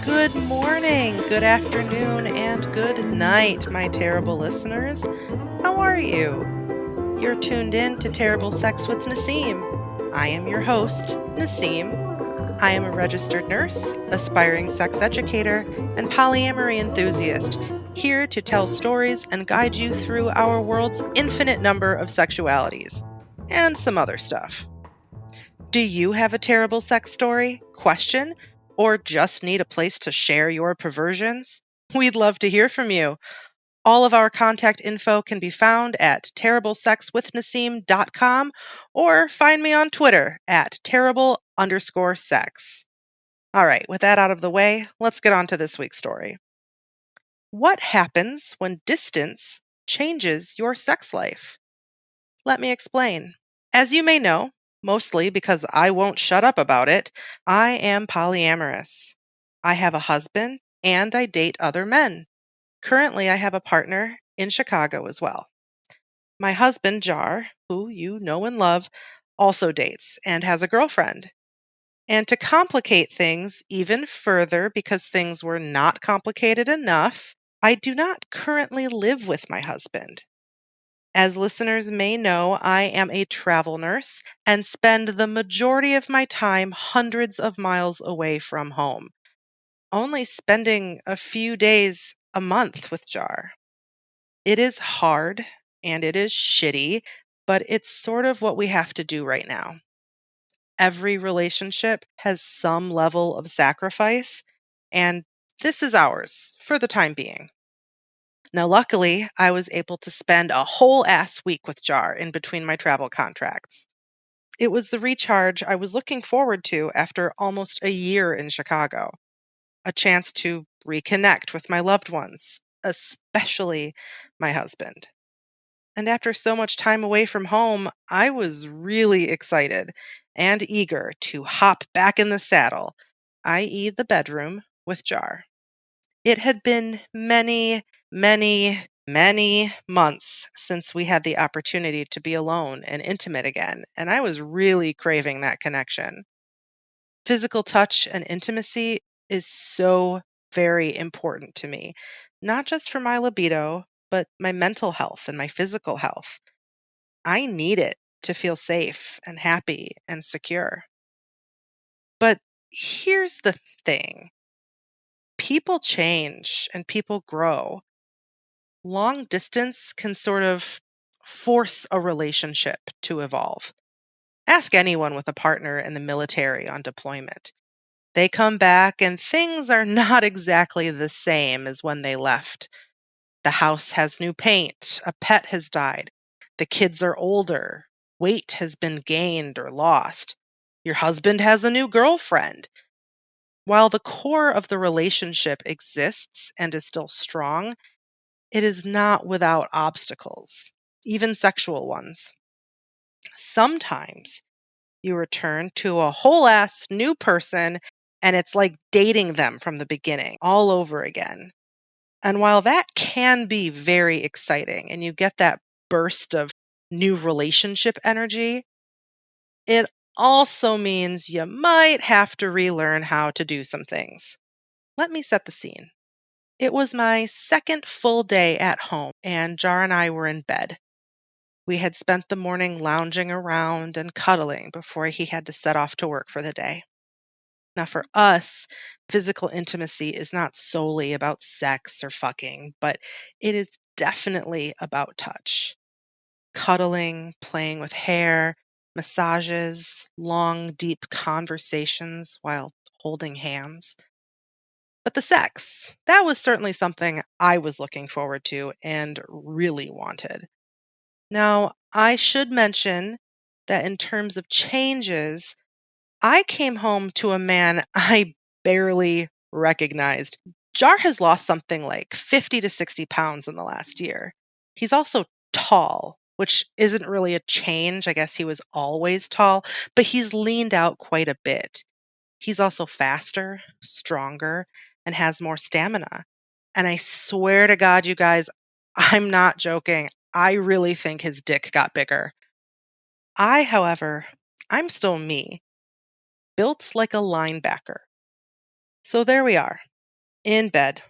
Good morning, good afternoon, and good night, my terrible listeners. How are you? You're tuned in to Terrible Sex with Naseem. I am your host, Naseem. I am a registered nurse, aspiring sex educator, and polyamory enthusiast, here to tell stories and guide you through our world's infinite number of sexualities, and some other stuff. Do you have a terrible sex story, question, or just need a place to share your perversions? We'd love to hear from you. All of our contact info can be found at terriblesexwithnaseem.com or find me on Twitter at terrible_sex. All right, with that out of the way, let's get on to this week's story. What happens when distance changes your sex life? Let me explain. As you may know, mostly because I won't shut up about it, I am polyamorous. I have a husband and I date other men. Currently, I have a partner in Chicago as well. My husband, Jar, who you know and love, also dates and has a girlfriend. And to complicate things even further, because things were not complicated enough, I do not currently live with my husband. As listeners may know, I am a travel nurse and spend the majority of my time hundreds of miles away from home, only spending a few days a month with Jar. It is hard and it is shitty, but it's sort of what we have to do right now. Every relationship has some level of sacrifice, and this is ours for the time being. Now, luckily, I was able to spend a whole ass week with Jar in between my travel contracts. It was the recharge I was looking forward to after almost a year in Chicago. A chance to reconnect with my loved ones, especially my husband. And after so much time away from home, I was really excited and eager to hop back in the saddle, i.e., the bedroom, with Jar. It had been many months since we had the opportunity to be alone and intimate again, and I was really craving that connection. Physical touch and intimacy is so very important to me, not just for my libido, but my mental health and my physical health. I need it to feel safe and happy and secure. But here's the thing. People change and people grow. Long distance can sort of force a relationship to evolve. Ask anyone with a partner in the military on deployment. They come back and things are not exactly the same as when they left. The house has new paint, a pet has died, the kids are older, weight has been gained or lost. Your husband has a new girlfriend. While the core of the relationship exists and is still strong, it is not without obstacles, even sexual ones. Sometimes you return to a whole ass new person and it's like dating them from the beginning all over again. And while that can be very exciting and you get that burst of new relationship energy, it also means you might have to relearn how to do some things. Let me set the scene. It was my second full day at home, and Jar and I were in bed. We had spent the morning lounging around and cuddling before he had to set off to work for the day. Now, for us, physical intimacy is not solely about sex or fucking, but it is definitely about touch. Cuddling, playing with hair, massages, long, deep conversations while holding hands. But the sex, that was certainly something I was looking forward to and really wanted. Now, I should mention that in terms of changes, I came home to a man I barely recognized. Jar has lost something like 50 to 60 pounds in the last year. He's also tall, which isn't really a change. I guess he was always tall, but he's leaned out quite a bit. He's also faster, stronger, and has more stamina. And I swear to God, you guys, I'm not joking. I really think his dick got bigger. However, I'm still me, built like a linebacker. So there we are, in bed,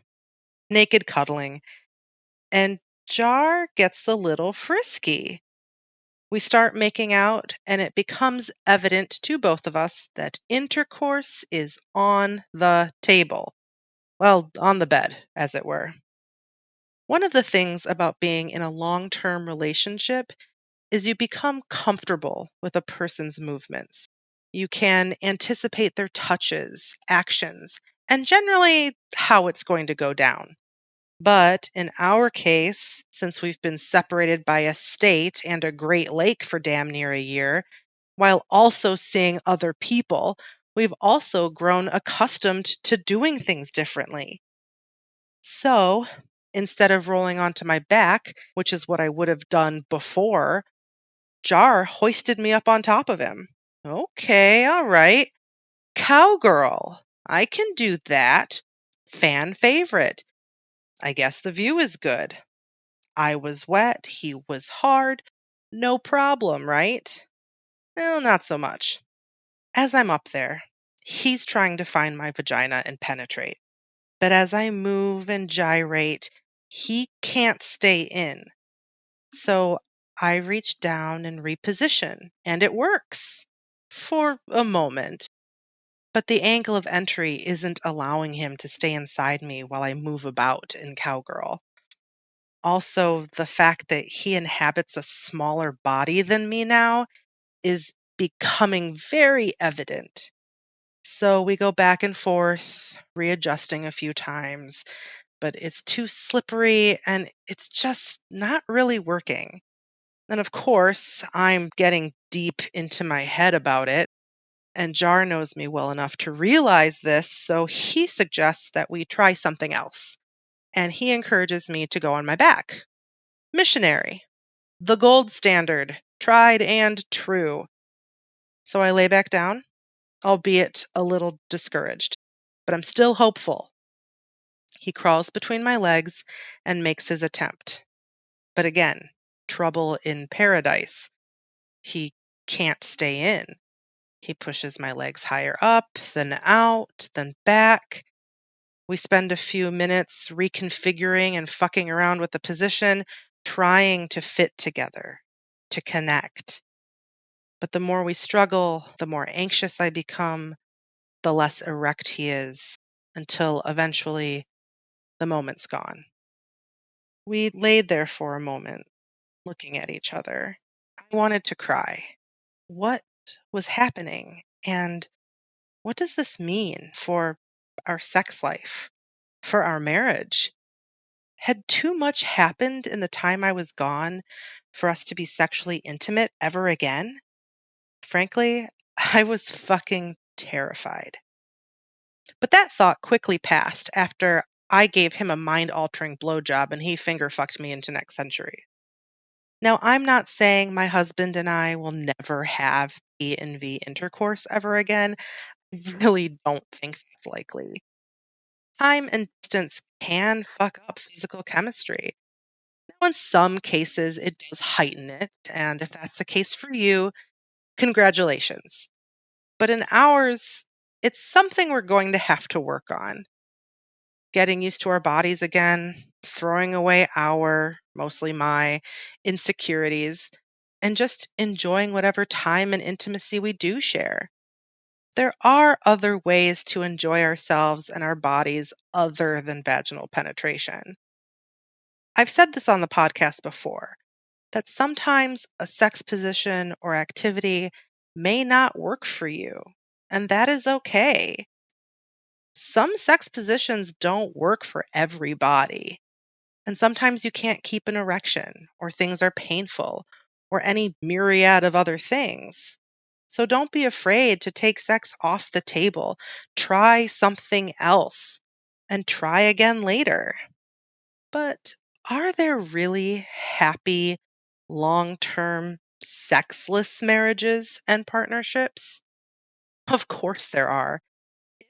naked cuddling, and Jar gets a little frisky. We start making out, and it becomes evident to both of us that intercourse is on the table. Well, on the bed, as it were. One of the things about being in a long term relationship is you become comfortable with a person's movements. You can anticipate their touches, actions, and generally how it's going to go down. But in our case, since we've been separated by a state and a Great Lake for damn near a year, while also seeing other people, we've also grown accustomed to doing things differently. So instead of rolling onto my back, which is what I would have done before, Jar hoisted me up on top of him. Okay, all right. Cowgirl. I can do that. Fan favorite. I guess the view is good. I was wet, he was hard. No problem, right? Well, not so much. As I'm up there, he's trying to find my vagina and penetrate. But as I move and gyrate, he can't stay in. So I reach down and reposition, and it works for a moment. But the angle of entry isn't allowing him to stay inside me while I move about in Cowgirl. Also, the fact that he inhabits a smaller body than me now is becoming very evident. So we go back and forth, readjusting a few times, but it's too slippery and it's just not really working. And of course, I'm getting deep into my head about it, and Jar knows me well enough to realize this, so he suggests that we try something else. And he encourages me to go on my back. Missionary, the gold standard, tried and true. So I lay back down, albeit a little discouraged, but I'm still hopeful. He crawls between my legs and makes his attempt. But again, trouble in paradise. He can't stay in. He pushes my legs higher up, then out, then back. We spend a few minutes reconfiguring and fucking around with the position, trying to fit together, to connect. But the more we struggle, the more anxious I become, the less erect he is, until eventually the moment's gone. We laid there for a moment, looking at each other. I wanted to cry. What was happening? And what does this mean for our sex life, for our marriage? Had too much happened in the time I was gone for us to be sexually intimate ever again? Frankly, I was fucking terrified. But that thought quickly passed after I gave him a mind altering blowjob and he finger fucked me into next century. Now, I'm not saying my husband and I will never have V and V intercourse ever again. I really don't think that's likely. Time and distance can fuck up physical chemistry. Now, in some cases, it does heighten it, and if that's the case for you, congratulations. But in ours, it's something we're going to have to work on. Getting used to our bodies again, throwing away our, mostly my, insecurities, and just enjoying whatever time and intimacy we do share. There are other ways to enjoy ourselves and our bodies other than vaginal penetration. I've said this on the podcast before, that sometimes a sex position or activity may not work for you, and that is okay. Some sex positions don't work for everybody. And sometimes you can't keep an erection, or things are painful, or any myriad of other things. So don't be afraid to take sex off the table. Try something else and try again later. But are there really happy, long term, sexless marriages and partnerships? Of course there are.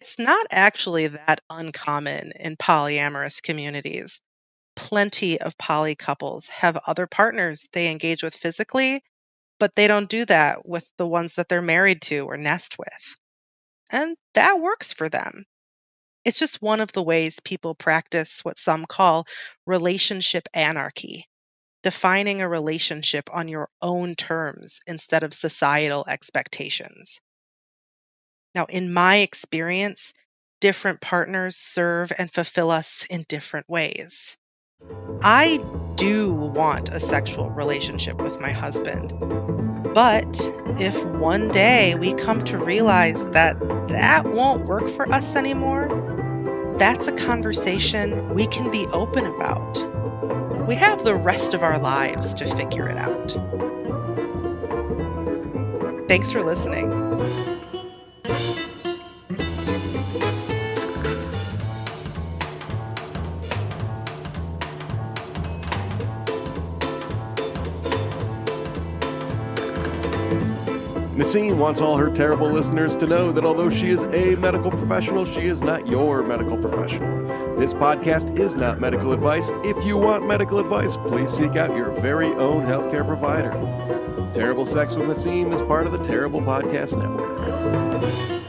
It's not actually that uncommon in polyamorous communities. Plenty of poly couples have other partners they engage with physically, but they don't do that with the ones that they're married to or nest with. And that works for them. It's just one of the ways people practice what some call relationship anarchy, defining a relationship on your own terms instead of societal expectations. Now, in my experience, different partners serve and fulfill us in different ways. I do want a sexual relationship with my husband, but if one day we come to realize that that won't work for us anymore, that's a conversation we can be open about. We have the rest of our lives to figure it out. Thanks for listening. Naseem wants all her terrible listeners to know that although she is a medical professional, she is not your medical professional. This podcast is not medical advice. If you want medical advice, please seek out your very own healthcare provider. Terrible Sex with Naseem is part of the Terrible Podcast Network.